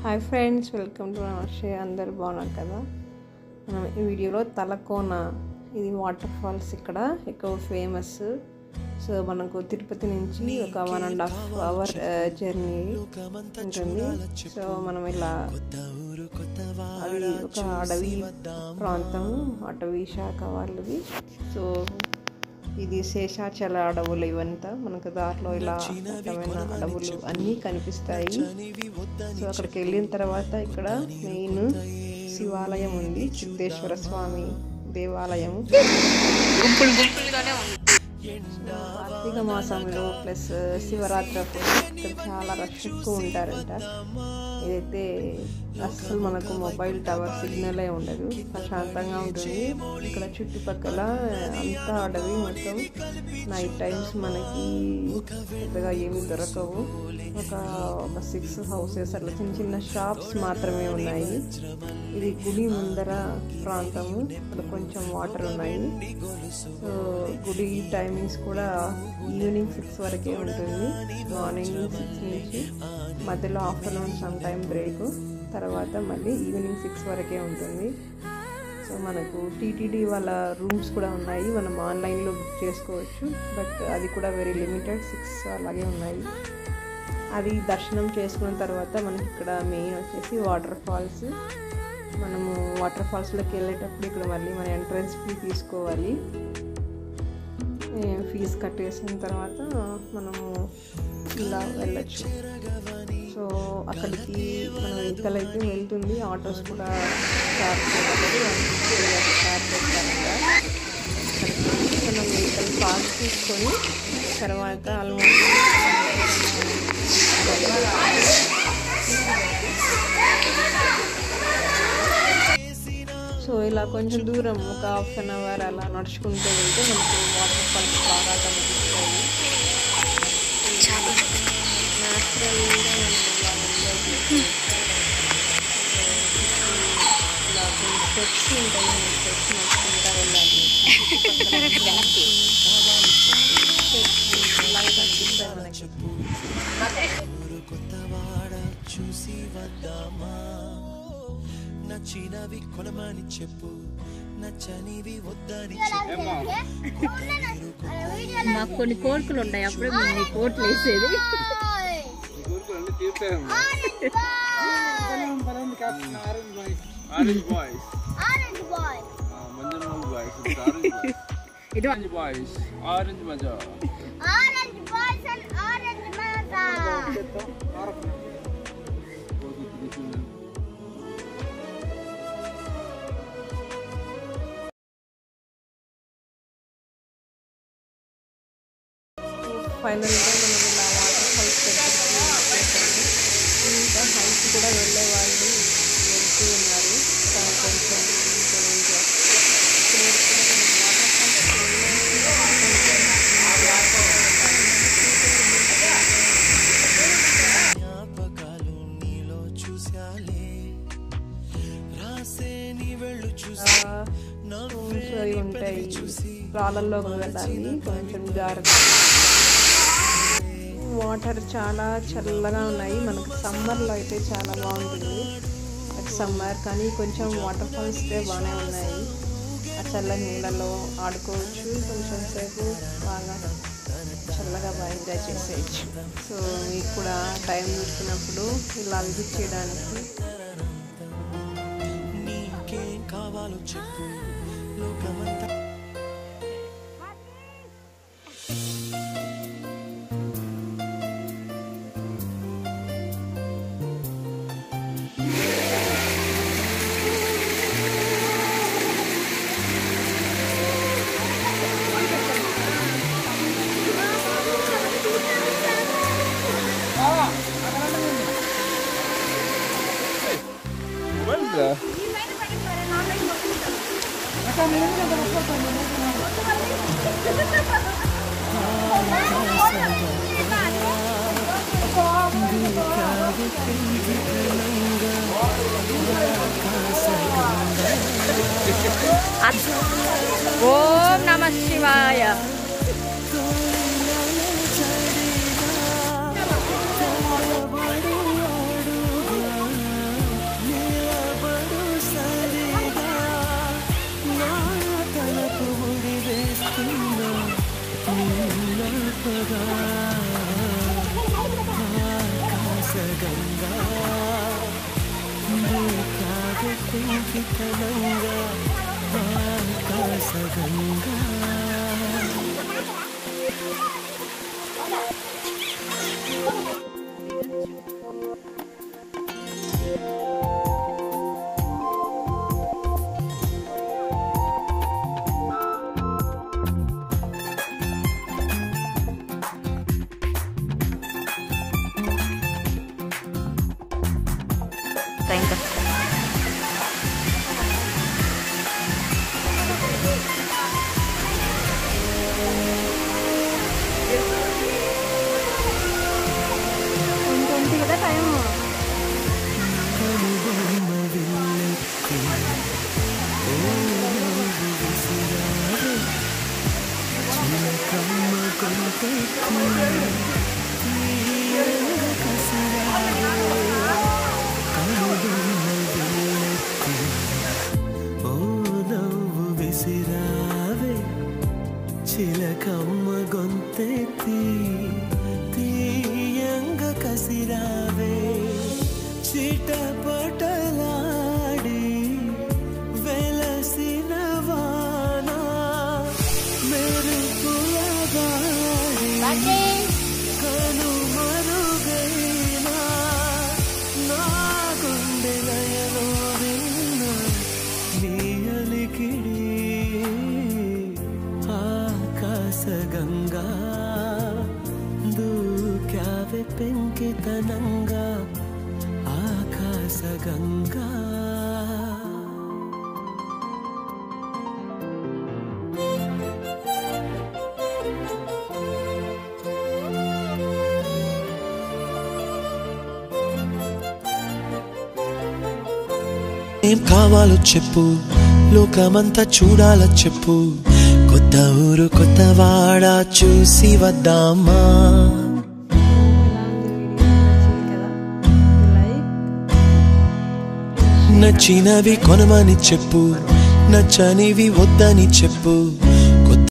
Hi friends, welcome to నమస్తే. అందరు బాగున్నారు కదా. మనం ఈ వీడియోలో తలకోన, ఇది వాటర్ ఫాల్స్ ఇక్కడ ఎక్కువ ఫేమస్. సో మనకు తిరుపతి నుంచి ఒక 1.5 అవర్ జర్నీ ఉంటుంది. సో మనం ఇలా అది ఒక అడవి ప్రాంతం, అటవీ శాఖ వాళ్ళది. సో ఇది శేషాచల అడవులు. ఇవంతా మనకు దారిలో ఇలా రకమైన అడవులు అన్నీ కనిపిస్తాయి. సో అక్కడికి వెళ్ళిన తర్వాత ఇక్కడ మెయిన్ శివాలయం ఉంది, సిద్ధేశ్వర స్వామి దేవాలయము. కార్తీక మాసంలో ప్లస్ శివరాత్రి అప్పుడు ఇక్కడ చాలా రష్ ఎక్కువ ఉంటారంట. ఇదైతే అస్సలు మనకు మొబైల్ టవర్ సిగ్నలే ఉండదు, ప్రశాంతంగా ఉంటుంది. ఇక్కడ చుట్టుపక్కల అంతా అడవి మొత్తం. నైట్ టైమ్స్ మనకి పెద్దగా ఏమి దొరకవు. ఒక 6 హౌసెస్ అట్లా చిన్న చిన్న షాప్స్ మాత్రమే ఉన్నాయి. ఇది గుడి ముందర ప్రాంతము, ఇక్కడ కొంచెం వాటర్ ఉన్నాయి. సో గుడి టైమింగ్స్ కూడా ఈవినింగ్ 6 వరకే ఉంటుంది. మార్నింగ్ 6 నుంచి మధ్యలో ఆఫ్టర్నూన్ సమ్ టైం బ్రేక్, తర్వాత మళ్ళీ ఈవినింగ్ 6 వరకే ఉంటుంది. సో మనకు టీటీడీ వాళ్ళ రూమ్స్ కూడా ఉన్నాయి, మనం ఆన్లైన్లో బుక్ చేసుకోవచ్చు. బట్ అది కూడా వెరీ లిమిటెడ్, 6 అలాగే ఉన్నాయి. అది దర్శనం చేసుకున్న తర్వాత మనకి ఇక్కడ మెయిన్ వచ్చేసి వాటర్ ఫాల్స్. మనము వాటర్ ఫాల్స్లోకి వెళ్ళేటప్పుడు ఇక్కడ మళ్ళీ మన ఎంట్రన్స్ ఫీ తీసుకోవాలి. ఫీజు కట్టేసిన తర్వాత మనము ఇలా వెళ్ళచ్చు. సో అక్కడికి మన వెహికల్ అయితే వెళ్తుంది, ఆటోస్ కూడా స్టార్ట్ చేయాలి. మనం వెహికల్ పార్క్ తీసుకొని తర్వాత ఆల్మోస్ట్ సో ఇలా కొంచెం దూరం ఒక 1/2 అవర్ అలా నడుచుకుంటూ వెళ్తే మనకు వాటర్ ఫాల్స్ బాగా కనిపిస్తాయి. న్యాచురల్గా ఇలా కొన్ని స్టెప్స్ ఉంటాయి, స్టెప్స్ నడుచుకుంటూ వెళ్ళాలి. ఇలాగే కనిపిస్తాయి మనకి. నచ్చినవి కొనమని చెప్పు, నచ్చనివి వద్దని మాకు కొన్ని కోరికలు ఉన్నాయి, అప్పుడే మేము మీ కోట్లు వేసేది. ఫైనల్గా మనం ఇలా వాటర్ ఫాల్స్ దగ్గరికి వచ్చేసాము. ఇంకా హైట్ కూడా వెళ్ళే వాళ్ళు వెళ్తూ ఉన్నారు. కొంచెం జ్ఞాపకాలు నీలో చూసాలే, రాసే నీ వెళ్ళు చూసి అవి ఉంటాయి. రాళ్ళల్లో వెళ్ళాలి, కొంచెం జాగ్రత్త. వాటర్ చాలా చల్లగా ఉన్నాయి. మనకు సమ్మర్లో అయితే చాలా బాగుంటుంది, సమ్మర్ కానీ కొంచెం వాటర్ ఫాల్స్ బాగానే ఉన్నాయి. ఆ చల్లని నీళ్ళలో ఆడుకోవచ్చు, కొంచెం సేపు బాగా చల్లగా బాగా ఎంజాయ్ చేసేయచ్చు. సో మీకు కూడా టైం దొరికినప్పుడు ఇలా విజిట్ చేయడానికి నీకేం కావాలో చెప్పు, లోకమంతా ఓం నమః శివాయ. గంగా కాదు కుంకితనంగా ఆకాశ గంగా ఇంకా ఇంకొంటి కదా టైం. విసిరావే చిలకమ్మ గొంతెత్తి తీయంగ కసిరావే చిటపటలాడి వెలసిన వాన మెరుపుల గాడి కను మరుగైనా నా గుండె లయలో విన్న నీ అలికిడి ఆకాశ గంగా దూకావే పెంకితనంగా ఆకాశ గంగా ఏం కావాలో చెప్పు లోకమంతా చూడాల చెప్పు కొత్త ఊరు కొత్త వాడ చూసి వద్దామా నచ్చినవి కొనమని చెప్పు నచ్చనివి వద్దని చెప్పు